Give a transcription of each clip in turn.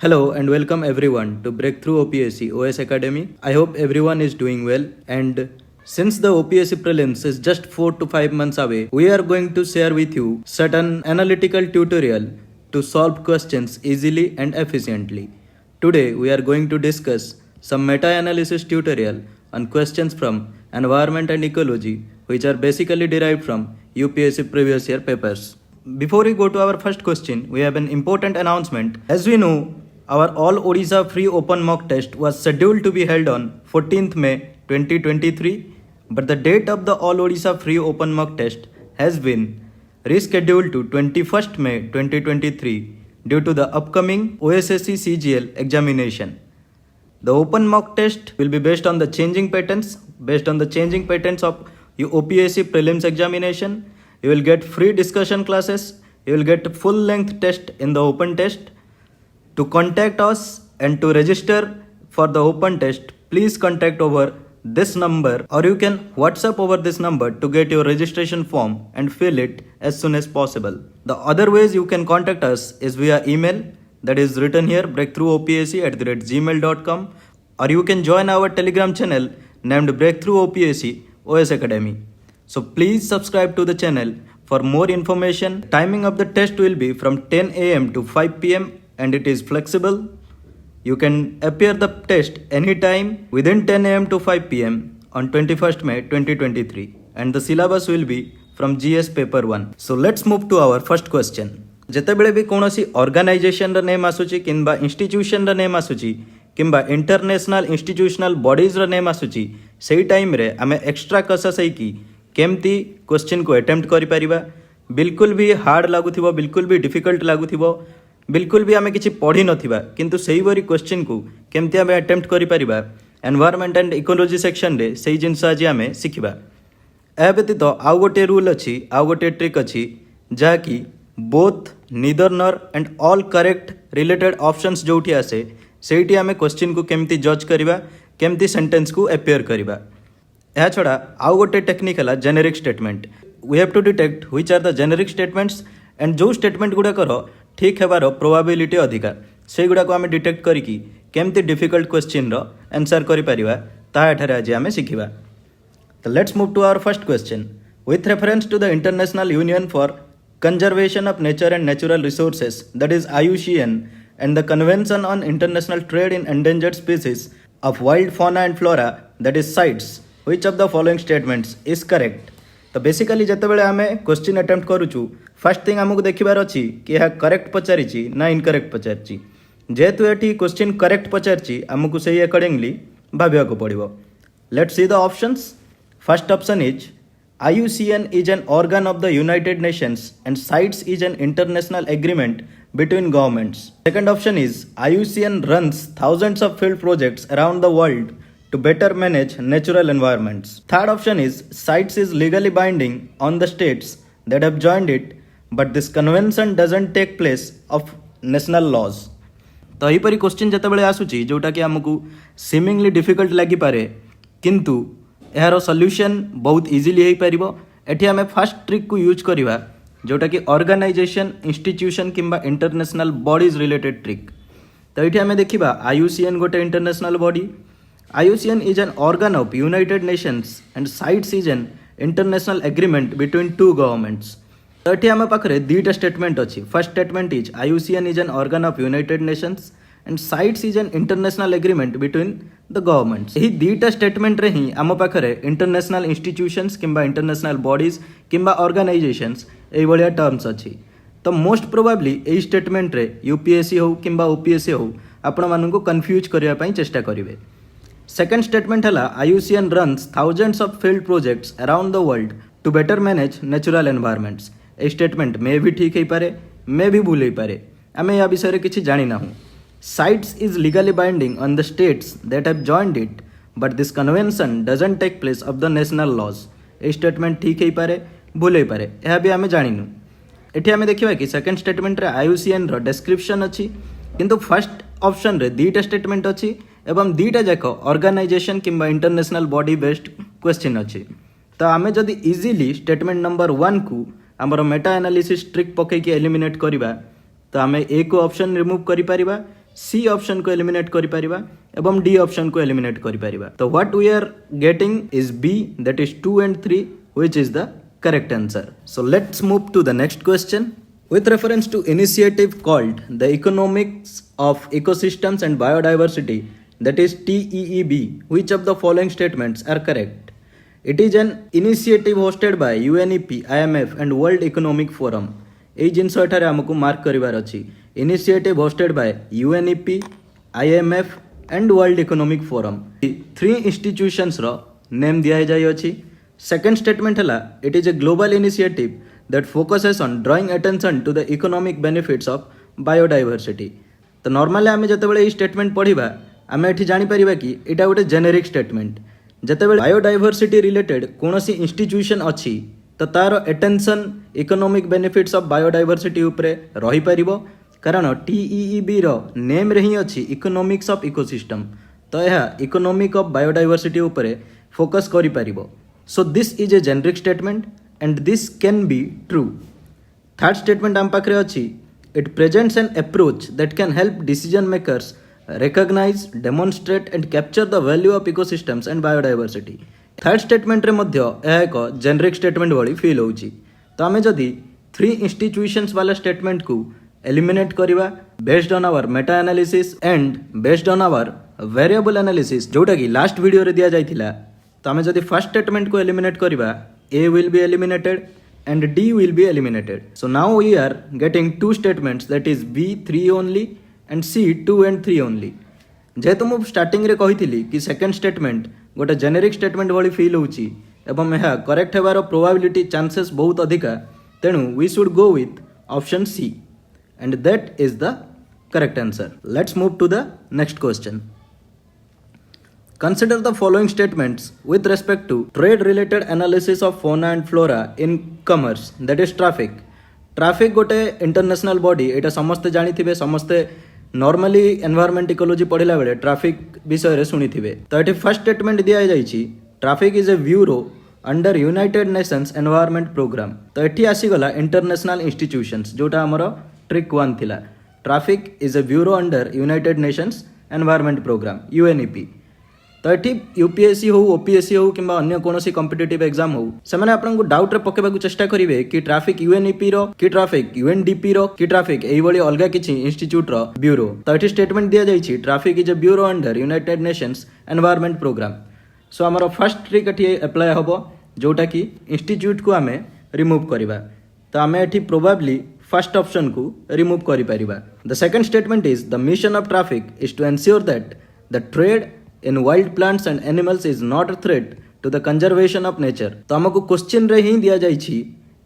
Hello and welcome everyone to Breakthrough OPSC OS Academy. I hope everyone is doing well, and since the OPSC prelims is just 4 to 5 months away, we are going to share with you certain analytical tutorial to solve questions easily and efficiently. Today we are going to discuss some meta-analysis tutorial on questions from environment and ecology, which are basically derived from UPSC previous year papers. Before we go to our first question, we have an important announcement. As we know, our All Odisha Free Open Mock Test was scheduled to be held on 14th May 2023, but the date of the All Odisha Free Open Mock Test has been rescheduled to 21st May 2023 due to the upcoming OSSC CGL examination. The open mock test will be based on the changing patterns of your OPSC prelims examination. You will get free discussion classes. You will get full length test in the open test. To contact us and to register for the open test, please contact over this number, or you can WhatsApp over this number to get your registration form and fill it as soon as possible. The other ways you can contact us is via email, that is written here, breakthroughopsc@gmail.com, or you can join our Telegram channel named Breakthrough OPSC OS Academy. So please subscribe to the channel for more information. Timing of the test will be from 10 a.m. to 5 p.m. and it is flexible. You can appear the test anytime within 10 a.m. to 5 p.m. on 21st May 2023, and the syllabus will be from GS paper 1. So let's move to our first question. ଯେତେବେଳେ ବି କୌଣସି ଅର୍ଗାନାଇଜେସନର name ଆସୁଛି କିମ୍ବା ଇନଷ୍ଟିଚ୍ୟୁସନର name ଆସୁଛି କିମ୍ବା international institutional ବଡିଜର name ଆସୁଛି, ସେଇ ଟାଇମ୍ରେ ଆମେ ଏକ୍ସଟ୍ରା କସସ୍ ହେଇକି କେମିତି କ୍ୱେଶ୍ଚିନ୍କୁ ଆଟେମ୍ପ୍ଟ କରିପାରିବା। ବିଲକୁଲ ବି ହାର୍ଡ଼ ଲାଗୁଥିବ, ବିଲକୁଲ ବି ଡିଫିକଲ୍ଟ ଲାଗୁଥିବ, ବିଲକୁଲ ବି ଆମେ କିଛି ପଢ଼ିନଥିବା, କିନ୍ତୁ ସେଇଭଳି କ୍ୱେଶ୍ଚିନ୍କୁ କେମିତି ଆମେ ଆଟେମ୍ପ୍ଟ କରିପାରିବା, ଏନଭାୟରମେଣ୍ଟ ଆଣ୍ଡ ଇକୋଲୋଜି ସେକ୍ସନରେ ସେଇ ଜିନିଷ ଆଜି ଆମେ ଶିଖିବା। ଏହା ବ୍ୟତୀତ ଆଉ ଗୋଟିଏ ରୁଲ୍ ଅଛି, ଆଉ ଗୋଟିଏ ଟ୍ରିକ୍ ଅଛି, ଯାହାକି both neither nor and all correct related options ଯେଉଁଠି ଆସେ ସେଇଠି ଆମେ କ୍ୱେଶ୍ଚିନ୍କୁ କେମିତି ଜଜ୍ କରିବା, କେମିତି ସେଣ୍ଟେନ୍ସକୁ ଆପିୟର କରିବା। ଏହା ଛଡ଼ା ଆଉ ଗୋଟେ ଟେକ୍ନିକ୍ ହେଲା generic statement. We have to detect which are the generic statements and ଯେଉଁ ଷ୍ଟେଟମେଣ୍ଟ ଗୁଡ଼ାକର ଠିକ୍ ହେବାର ପ୍ରୋବାବିଲିଟି ଅଧିକା, ସେଇଗୁଡ଼ାକୁ ଆମେ ଡିଟେକ୍ଟ କରିକି କେମିତି ଡିଫିକଲ୍ଟ କ୍ୱେଶ୍ଚିନ୍ର ଆନ୍ସର କରିପାରିବା, ତାହା ଏଠାରେ ଆଜି ଆମେ ଶିଖିବା। ତ let's move to our first question. With reference to the international union for Conservation of Nature and Natural Resources, that is IUCN, and the Convention on International Trade in Endangered Species of Wild Fauna and Flora, that is CITES, which of the following statements is correct? तो basically जितेबाला आम question attempt करूँ, first thing आमको देखिबार अच्छी कि यह correct पचारि ना incorrect पचारि। जेहेतु ये क्वेश्चन करेक्ट पचारि आमको से अकॉर्डिंगली भाविया पड़ो। Let's see the options. First option is IUCN is an organ of the United Nations and CITES is an international agreement between governments. Second option is IUCN runs thousands of field projects around the world to better manage natural environments. Third option is CITES is legally binding on the states that have joined it, but this convention doesn't take place of national laws. तो यहीपरी question जितेबाला आसूची जोटा कि आमको seemingly difficult लगिपे, किंतु यार solution बहुत easily हो पार। एटी आम फास्ट ट्रिक को यूज करवा जोटा कि ऑर्गेनाइजेशन, इंस्टीट्यूशन किंबा इंटरनेशनल बॉडीज रिलेटेड ट्रिक। तो ये आम देखा IUCN गोटे international body. IUCN is an organ of United Nations and CITES is an international agreement between two governments. तो ये आम पाखे दुईटा स्टेटमेंट अच्छी। First statement is IUCN is an organ of United Nations and CITES is an international agreement between the governments. यही दुईटा statement रे ही आम पाखे इंटरनेशनल इंस्टीट्यूशंस किंबा इंटरनेशनल बॉडीज किंबा ऑर्गेनाइजेशंस ये टर्म्स अच्छी। तो मोस्ट प्रोबाब्ली यही स्टेटमेंट रे UPSC हो किंबा OPSC हो आपण मानू कन्फ्यूज करने चेष्टा करेंगे। सेकेंड स्टेटमेंट है IUCN runs thousands of field projects around the world to better manage natural environments. ये स्टेटमेंट मे भी ठीक हो पारे, मे भी भूल हो पारे, आम या विषय किसी जानी ना। CITES is legally binding on the states that have joined it, but this convention doesn't take place of the national laws. ये स्टेटमेंट ठीक हो पारे, भूल हो पारे, यह भी आम जानिनु। ये आम देखा कि सेकेंड स्टेटमेंट रे IUCN रो डिस्क्रिप्शन अच्छी, किंतु फर्स्ट ऑप्शन रे दुईटा स्टेटमेंट अच्छी एवं दुईटा जाक ऑर्गेनाइजेशन किंबा इंटरनेशनल बॉडी बेस्ड क्वेश्चन अच्छी। तो आम जदि इजिली स्टेटमेंट नंबर 1 को आमर मेटा एनालिसिस ट्रिक पकईकी एलिमिनेट करवा, तो आम ए को ऑप्शन रिमूव करिपरिबा, सी ऑप्शन को एलिमिनेट करि परिबा एवं डी ऑप्शन को एलिमिनेट करि परिबा तो what we are getting is B that is 2 and 3 which is the correct answer. So let's move to the next question. With reference to initiative called the Economics of Ecosystems and Biodiversity, that is TEEB, which of the following statements are correct? It is an initiative hosted by UNEP, IMF and World Economic Forum. এই জিনিস এটারে আমাকে mark করিবার আছে initiative hosted by UNEP, IMF and World Economic Forum. Three institutions रो name दिया जाय अछि. सेकंड स्टेटमेंट हला it is a global initiative that focuses on drawing attention to the economic benefits of biodiversity. तो normally आमे जतेबेले e statement पढ़िबा आमे एठी जानि परिबा कि एटा गोटे जेनेरिक स्टेटमेंट. जतेबेले बायोडाइवर्सिटी रिलेटेड कोनोसी इंस्टीट्यूशन अछि तो तार attention economic benefits of biodiversity उपरे रही परिबो कारण TEEB रो नेम रे ही अछि इकोनॉमिक्स ऑफ इकोसिस्टम. तो यह इकोनॉमिक ऑफ बायोडाइवर्सिटी उपरे फोकस करि परिबो. So this is a generic statement and this can be true. Third statement am pakhre achi, it presents an approach that can help decision makers recognize, demonstrate and capture the value of ecosystems and biodiversity. Third statement रे मध्य यह एक generic statement भली feel होची. तो आमे जदि three institutions वाला statement को एलिमिनेट करिवा based on our meta analysis and based on our variable analysis जोटा कि लास्ट वीडियो रे दिया जाइथिला. तो आमे जदि फर्स्ट स्टेटमेंट को eliminate करिवा A will be eliminated and D will be eliminated. So now we are getting two statements, that is B 3 only and C 2 and 3 only. जेहेतु मु स्टार्टिंग रे कहिथिली कि सेकंड स्टेटमेंट गोटे जेनेरिक स्टेटमेंट भली feel होउची एवं यह correct हेबार probability chances बहुत अधिका तेणु we should go with option C and that is the correct answer. Let's move to the next question. Consider the following statements with respect to trade-related analysis of fauna and flora in commerce, that is traffic. Traffic गोटे international body, एटा समस्ते जानी थिबे, समस्ते normally environment ecology पढ़िला बेले traffic विषय रे सुनी थिबे. तो eighty first statement दिया जाइछि traffic is a bureau under United Nations Environment Program. तो एटी आसी गला international institutions जोटा हमरो ट्रिक 1 थिला. Traffic is a bureau under United Nations Environment Program UNEP. तो ये यूपीएससी हो ओपीएससी हो कि अन्य कौन कॉम्पिटिटिव एग्जाम हो से आपको डाउट रे पकेबाकू चेष्टा करेंगे कि ट्रैफिक यूएनईपी रो कि ट्रैफिक यूएनडीपी रो कि ट्रैफिक एई भली अलगा किछि इंस्टीट्यूट रो ब्यूरो. तो ये स्टेटमेंट दिया जाइछि traffic is a bureau under United Nations Environment Programme. So आमर फर्स्ट ट्रिक एठी अप्लाई हबो जोटा कि इंस्टीट्यूट को आमे रिमूव करबा. तो आमे एठी प्रोबेबली फर्स्ट ऑप्शन को रिमूव करि परिबा. The second statement is the mission of traffic is to ensure that the trade in wild plants and animals is not a threat to the conservation of nature. तो हमको question रे ही दिया जाइछि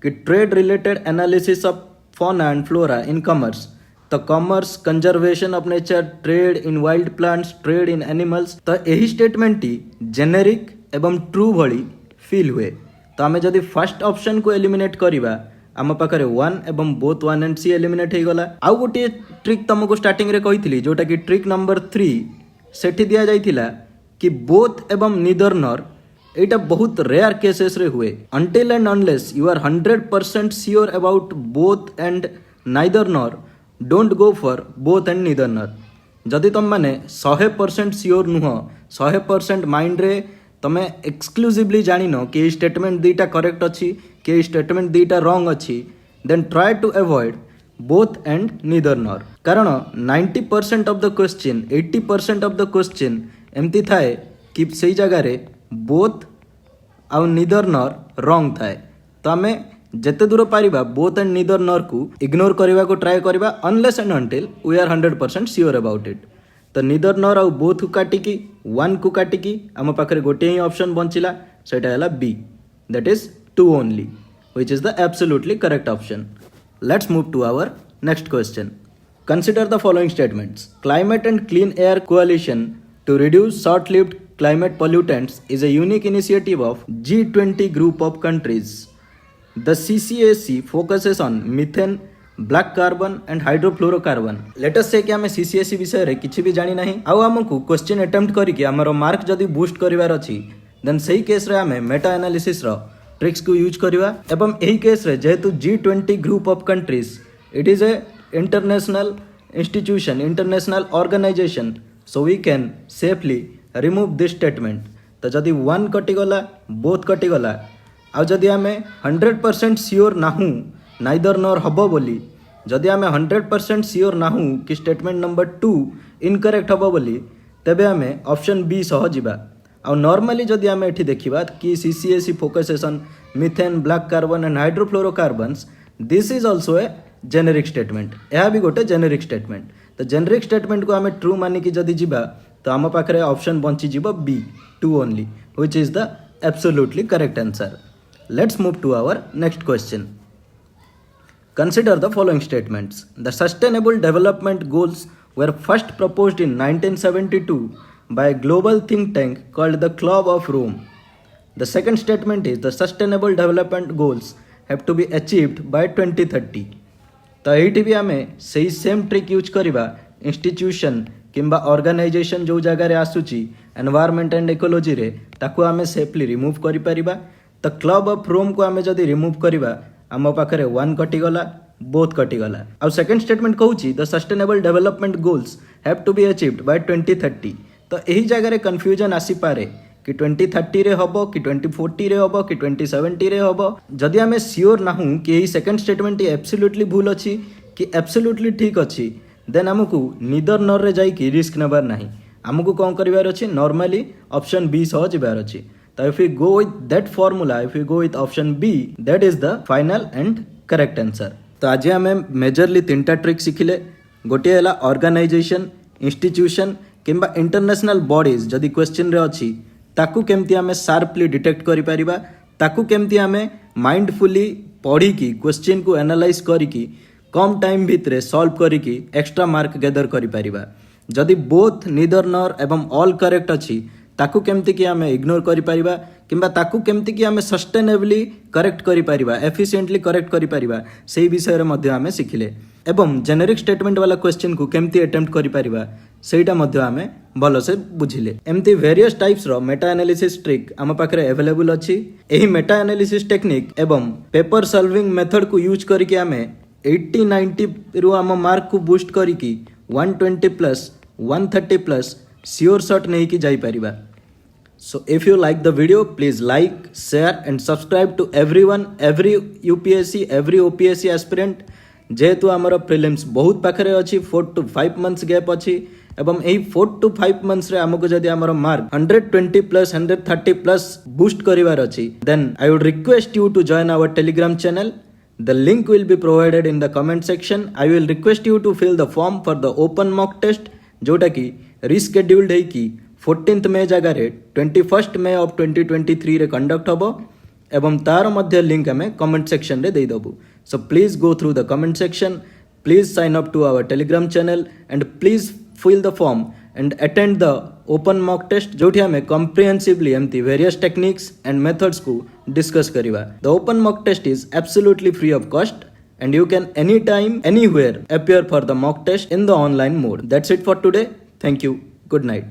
कि trade related analysis of fauna and flora in commerce. तो commerce, conservation of nature, trade in wild plants, trade in animals. तो यही statement T generic एवं ट्रू भली फील हुए. तो आमे जदि फर्स्ट ऑप्शन को एलिमिनेट करिबा आम पाखरे 1 एवं बोथ 1 and C एलिमिनेट हो गला. आउ गोटे ट्रिक तुमको स्टार्टिंग रे कहिथिली जोटा कि ट्रिक नंबर 3 सेठी दिया जाइथिला कि बोथ एवं नीदर नॉर एटा बहुत रेयर केसेस रे हुए. Until and unless you are 100% sure about both and neither nor don't go for both and neither nor. जदि तुम माने 100% श्योर नुह 100% माइंड रे तमे एक्सक्लूसिवली जानिनो कि स्टेटमेंट दीटा करेक्ट अछि कि स्टेटमेंट दीटा रॉन्ग अछि then try to avoid both and neither nor. कारण 90% of the question 80% of the question एमती थाए कि सही जगह रे बोथ आउ नीदर नॉर रॉन्ग थाए. तो आमे जेते दूर पारिबा बोथ एंड नीदर नॉर को इग्नोर करबा को ट्राई करबा unless and until we are 100% sure about it. तो नीदर नॉर आउ बोथ को काटिकी 1 को काटिकी आम पाखरे गोटे ही ऑप्शन बंचिला सेटा हला B that is 2 only which is the absolutely correct option. Let's move to our next question. Consider the following statements. Climate and Clean Air Coalition to reduce short-lived climate pollutants is a unique initiative of G20 group of countries. The CCAC focuses on methane, black carbon and hydrofluorocarbon. Let us say कि आमे CCAC विषय रे किछि भी जानि नाही आउ हमकु question attempt करी कि हमरो मार्क जदी बूस्ट करिवार अछि देन सही केस रे आमे मेटा एनालिसिस रो ट्रिक्स को यूज करिवा. एवं एही केस रे जेहेतु G20 group of countries it is A international institution, international organization, so we can safely remove this statement. तो जदि 1 कटिगला बोथ कटिगला आ जदि आमे 100% सियोर नाहू नाइदर नॉर हबो बोली जदि आमे 100% सियोर नाहू कि स्टेटमेंट नंबर 2 इनकरेक्ट हबो बोली तेबे आमे ऑप्शन बी सह जिबा। आ नॉर्मली जदि आमे एठी देखिबा कि CCSE focuses on methane black carbon and hydrofluorocarbons this is also a generic statement. यह भी गोटे जेनेरिक स्टेटमेंट। तो जेनेरिक स्टेटमेंट को आमे ट्रू मानिकी जदि जिबा तो आम पाखे ऑप्शन बंची जीव B 2 only which is the absolutely correct answer. Let's move to our next question. Consider the following statements. The Sustainable Development Goals were first proposed in 1972 by a global think tank called the Club of Rome. The second statement is the Sustainable Development Goals have to be achieved by 2030. तो ये भी आम से same trick use करवा institution किंबा organisation जो जगार आसूची environment and ecology रे ताकू आमे सेफली रिमूव करि परिबा। तो क्लब ऑफ रोम को आमे जदि रिमूव करवा आम पाखे 1 कटिगला बोथ कटिगला। आ सेकंड स्टेटमेंट कहूँ the sustainable development goals have to be achieved by 2030। तो यही जगह कन्फ्यूजन आसी पारे कि 2030 रे हबो कि 2040 रे हबो कि 2070 रे हबो। जदि आमे सियोर नाहू कि यही सेकंड स्टेटमेंट एब्सोल्युटली भूल अच्छी कि एब्सोल्युटली ठीक अच्छी देन आमको निदर नर रे जाइकी रिस्क नेबार नाही। आमको कौन करिवार अछि नॉर्मली ऑप्शन बी सह जिबार अछि। तो if you go with that formula if you go with option B that is the final and correct answer. तो आज आमे मेजरली 3टा ट्रिक शिखिले। गोटे है ऑर्गेनाइजेशन इंस्टीट्यूशन किंबा इंटरनेशनल बॉडीज जदि क्वेश्चन रे अछि ताकू केमती आमे शार्पली डिटेक्ट करि परिबा ताकू केमती आमे माइंडफुली पढ़ी की क्वेश्चन को एनालाइज करिकी कम टाइम भितरे सॉल्व करिकी एक्स्ट्रा मार्क गैदर करि परिबा। जदि बोथ निदर नर एवं ऑल करेक्ट अछि ताकू केमती कि आमे इग्नोर करि परिबा किंबा ताकू केमती कि आमे सस्टेनेबली करेक्ट करि परिबा एफिशिएंटली करेक्ट करि परिबा सेही विषय रे मध्ये आमे सिखिले। एवं जेनेरिक स्टेटमेंट वाला क्वेश्चन को केमती अटेम्प्ट करि परिबा सेटा मध्ये आमे भलो से बुझिले। एमती वेरियस टाइप्स रो मेटा एनालिसिस ट्रिक आम पाखरे अवेलेबल अछि। एही मेटा एनालिसिस टेक्निक एवं पेपर सॉल्विंग मेथड को यूज करके आमे 80-90 रु आम मार्क को बूस्ट करके 120+ 130+ श्योर शॉट नहीं कि जाई परिबा। So if you like the video, please like, share and subscribe to everyone, every UPSC, every OPSC aspirant। जेहेतु आमर प्रिलिम्स बहुत पाखरे अच्छी 4 to 5 months गैप अच्छी एवं यही 4 to 5 months रे आमको जदि आमर मार्क 120+ 130+ बूस्ट करिवार अच्छी then I would request you to join our Telegram channel. The link will be provided in the comment section. I will request you to fill the form for the open mock test जोटा कि रिस्केड्यूल्ड है कि 14th May जगह 21st May of 2023 रे conduct होबो एवं तार मध्य लिंक हमें कमेंट सेक्शन रे दे दबु। So please go through the comment section, please sign up to our Telegram channel and please fill the form and attend the open mock test जोठी हमें कॉम्प्रिहेंसिवली एमती वेरियस टेक्निक्स एंड मेथड्स को discuss करिवा। The open mock test is absolutely free of cost and you can anytime anywhere appear for the mock test in the online mode. That's it for today. Thank you. Good night.